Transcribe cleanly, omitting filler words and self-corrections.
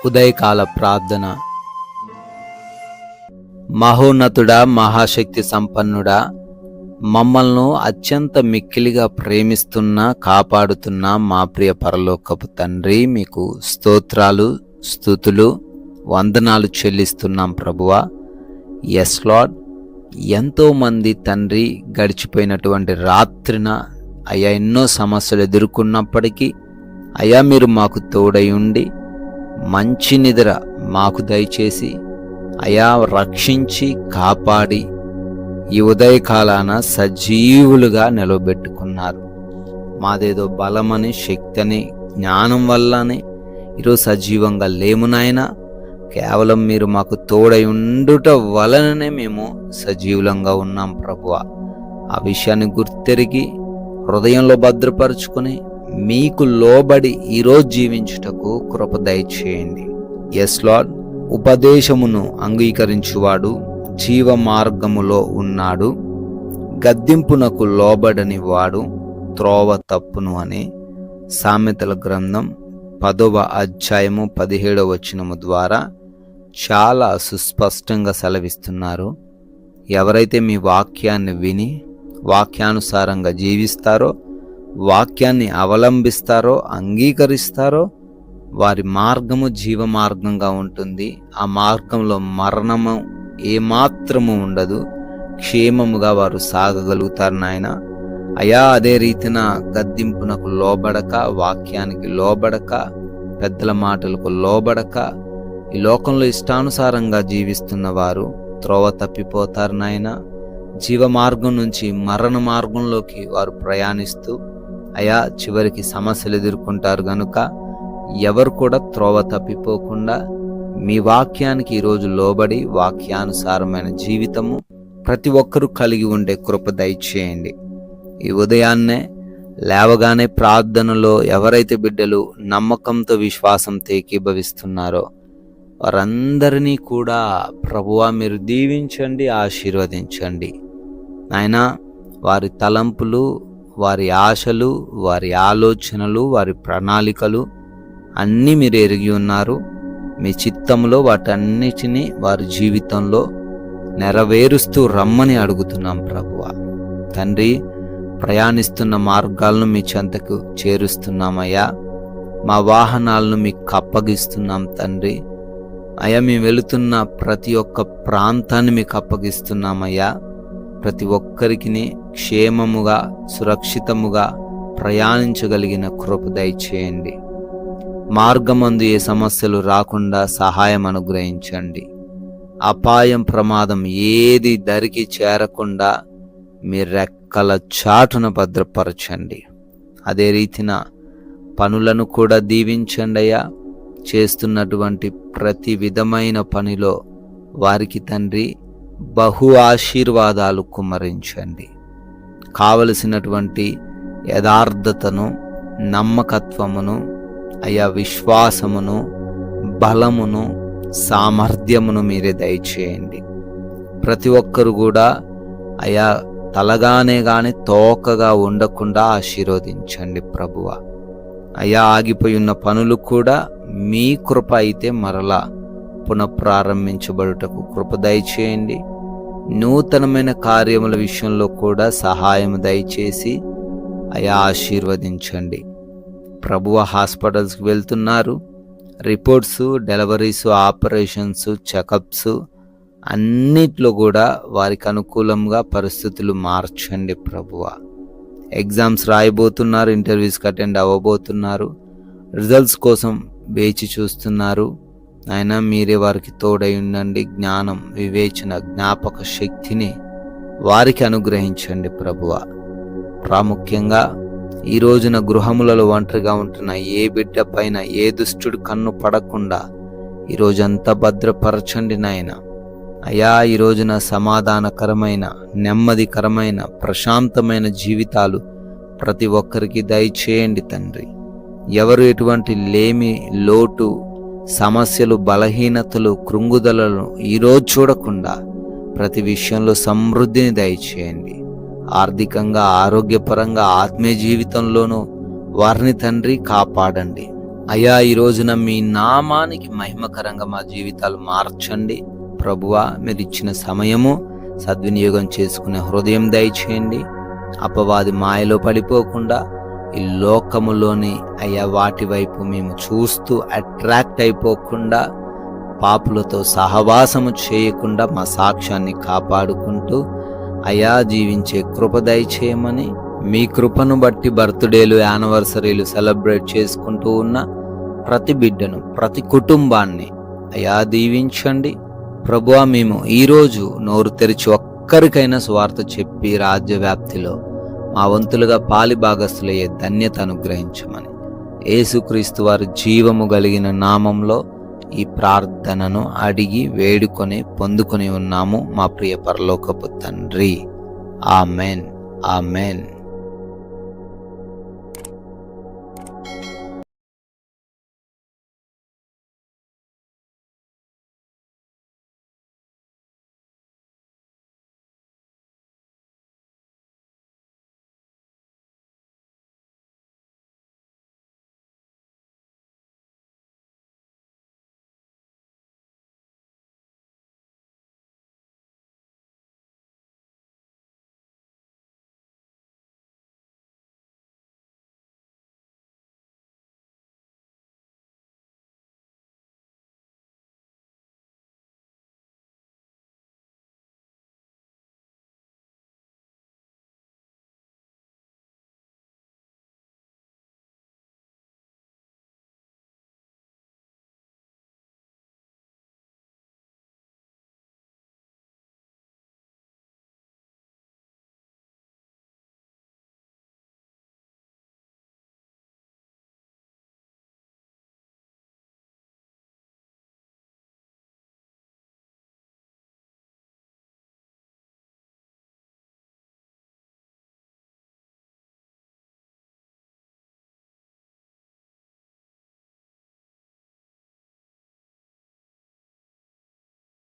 ఉదయకాల ప్రార్థన. మహోన్నతుడా, మహాశక్తి సంపన్నుడా, మమ్మల్ని అత్యంత మిక్కిలిగా ప్రేమిస్తున్న కాపాడుతున్న మా ప్రియ పరలోకపు తండ్రి, మీకు స్తోత్రాలు, స్తుతులు, వందనాలు చెల్లిస్తున్నాం ప్రభువా. ఎస్ లార్డ్, ఎంతోమంది తండ్రి గడిచిపోయినటువంటి రాత్రిన అయ్యా ఎన్నో సమస్యలు ఎదుర్కొన్నప్పటికీ అయ్యా మీరు మాకు తోడై ఉండి మంచి నిద్ర మాకు దయచేసి అయా రక్షించి కాపాడి ఈ ఉదయకాలాన సజీవులుగా నిలబెట్టుకున్నారు. మాదేదో బలమని, శక్తిని, జ్ఞానం వల్లనే ఈరోజు సజీవంగా లేము నాయనా. కేవలం మీరు మాకు తోడై ఉండుట వలననే మేము సజీవులంగా ఉన్నాం ప్రభువా. ఆ విషయాన్ని గుర్తెరిగి హృదయంలో భద్రపరుచుకొని మీకు లోబడి ఈరోజు జీవించుటకు కృప దయచేయండి. ఎస్ లార్డ్, ఉపదేశమును అంగీకరించువాడు జీవ మార్గములో ఉన్నాడు, గద్దింపునకు లోబడని వాడు త్రోవ తప్పును అని సామెతల గ్రంథం 10వ అధ్యాయము 17వ వచనము ద్వారా చాలా సుస్పష్టంగా సెలవిస్తున్నారు. ఎవరైతే మీ వాక్యాన్ని విని వాక్యానుసారంగా జీవిస్తారో, వాక్యాన్ని అవలంబిస్తారో, అంగీకరిస్తారో వారి మార్గము జీవ మార్గంగా ఉంటుంది. ఆ మార్గంలో మరణము ఏమాత్రము ఉండదు. క్షేమముగా వారు సాగగలుగుతారు నాయన. అయా అదే రీతిన గద్దింపునకు లోబడక, వాక్యానికి లోబడక, పెద్దల మాటలకు లోబడక ఈ లోకంలో ఇష్టానుసారంగా జీవిస్తున్న వారు త్రోవ తప్పిపోతారు నాయన. జీవ మార్గం నుంచి మరణ మార్గంలోకి వారు ప్రయాణిస్తూ అయా చివరికి సమస్యలు ఎదుర్కొంటారు. గనుక ఎవరు కూడా త్రోవ తప్పిపోకుండా మీ వాక్యానికి ఈరోజు లోబడి వాక్యానుసారమైన జీవితము ప్రతి ఒక్కరూ కలిగి ఉండే కృప దయచేయండి. ఈ ఉదయాన్నే లేవగానే ప్రార్థనలో ఎవరైతే బిడ్డలు నమ్మకంతో విశ్వాసంతో ఏకీభవిస్తున్నారో వారందరినీ కూడా ప్రభువా మీరు దీవించండి, ఆశీర్వదించండి నాయనా. వారి తలంపులు, వారి ఆశలు, వారి ఆలోచనలు, వారి ప్రణాళికలు అన్నీ మీరు ఎరిగి ఉన్నారు. మీ చిత్తంలో వాటన్నిటినీ వారి జీవితంలో నెరవేరుస్తూ రమ్మని అడుగుతున్నాం ప్రభువా. తండ్రి, ప్రయాణిస్తున్న మార్గాలను మీ చెంతకు చేరుస్తున్నామయ్యా. మా వాహనాలను మీకు అప్పగిస్తున్నాం తండ్రి. అయ్యా మేము వెళుతున్న ప్రతి ఒక్క ప్రాంతాన్ని మీకు అప్పగిస్తున్నామయ్యా. ప్రతి ఒక్కరికి క్షేమముగా, సురక్షితముగా ప్రయాణించగలిగిన కృప దయచేయండి. మార్గమందు ఏ సమస్యలు రాకుండా సహాయం అనుగ్రహించండి. అపాయం, ప్రమాదం ఏది దరికి చేరకుండా మీ రెక్కల చాటున భద్రపరచండి. అదే రీతిన పనులను కూడా దీవించండి అయ్యా. చేస్తున్నటువంటి ప్రతి విధమైన పనిలో వారికి తండ్రి బహు ఆశీర్వాదాలు కుమ్మరించండి. కావలసినటువంటి యథార్థతను, నమ్మకత్వమును, అయా విశ్వాసమును, బలమును, సామర్థ్యమును మీరే దయచేయండి. ప్రతి ఒక్కరు కూడా అయా తలగానే గాని తోకగా ఉండకుండా ఆశీర్వదించండి ప్రభువా. అయా ఆగిపోయి ఉన్న పనులు కూడా మీ కృప అయితే మరలా పునఃప్రారంభించబడుటకు కృప దయచేయండి. నూతనమైన కార్యముల విషయంలో కూడా సహాయం దయచేసి అయా ఆశీర్వదించండి. ప్రభువ హాస్పిటల్స్కి వెళ్తున్నారు. రిపోర్ట్స్, డెలివరీస్, ఆపరేషన్స్, చెకప్స్ అన్నిట్లో కూడా వారికి అనుకూలంగా పరిస్థితులు మార్చండి ప్రభువ. ఎగ్జామ్స్ రాయబోతున్నారు, ఇంటర్వ్యూస్కి అటెండ్ అవ్వబోతున్నారు, రిజల్ట్స్ కోసం వేచి చూస్తున్నారు. అయినా మీరే వారికి తోడై ఉండండి. జ్ఞానం, వివేచన, జ్ఞాపక శక్తిని వారికి అనుగ్రహించండి ప్రభువ. ప్రాముఖ్యంగా ఈ రోజున గృహములలో ఒంటరిగా ఉంటున్న ఏ బిడ్డ పైన ఏ దుష్టుడు కన్ను పడకుండా ఈరోజంతా భద్రపరచండి నాయన. అయా ఈ రోజున సమాధానకరమైన, నెమ్మదికరమైన, ప్రశాంతమైన జీవితాలు ప్రతి ఒక్కరికి దయచేయండి తండ్రి. ఎవరు ఎటువంటి లేమి, లోటు, సమస్యలు, బలహీనతలు, కృంగుదలను ఈరోజు చూడకుండా ప్రతి విషయంలో సమృద్ధిని దయచేయండి. ఆర్థికంగా, ఆరోగ్యపరంగా, ఆత్మీయ జీవితంలోనూ వారిని తండ్రి కాపాడండి. అయ్యా, ఈ రోజున మీ నామానికి మహిమకరంగా మా జీవితాలు మార్చండి. ప్రభువా, మీరు ఇచ్చిన సమయము సద్వినియోగం చేసుకునే హృదయం దయచేయండి. అపవాది మాయలో పడిపోకుండా ఈ లోకములోని అయ్యా వాటి వైపు మేము చూస్తూ అట్రాక్ట్ అయిపోకుండా, పాపులతో సహవాసము చేయకుండా మా సాక్ష్యాన్ని కాపాడుకుంటూ అయ్యా జీవించే కృప దయచేయమని, మీ కృపను బట్టి బర్త్డేలు, యానివర్సరీలు సెలబ్రేట్ చేసుకుంటూ ఉన్న ప్రతి బిడ్డను, ప్రతి కుటుంబాన్ని అయ్యా దీవించండి. ప్రభువా, మేము ఈరోజు నోరు తెరిచి ఒక్కరికైనా సువార్త చెప్పి రాజ్య వ్యాప్తిలో మా వంతులుగా పాలి భాగస్థులయ్యే ధన్యత అనుగ్రహించమని యేసుక్రీస్తు వారి జీవము కలిగిన నామంలో ఈ ప్రార్థనను అడిగి వేడుకొని పొందుకొని ఉన్నాము మా ప్రియ పరలోకపు తండ్రి. Amen, amen.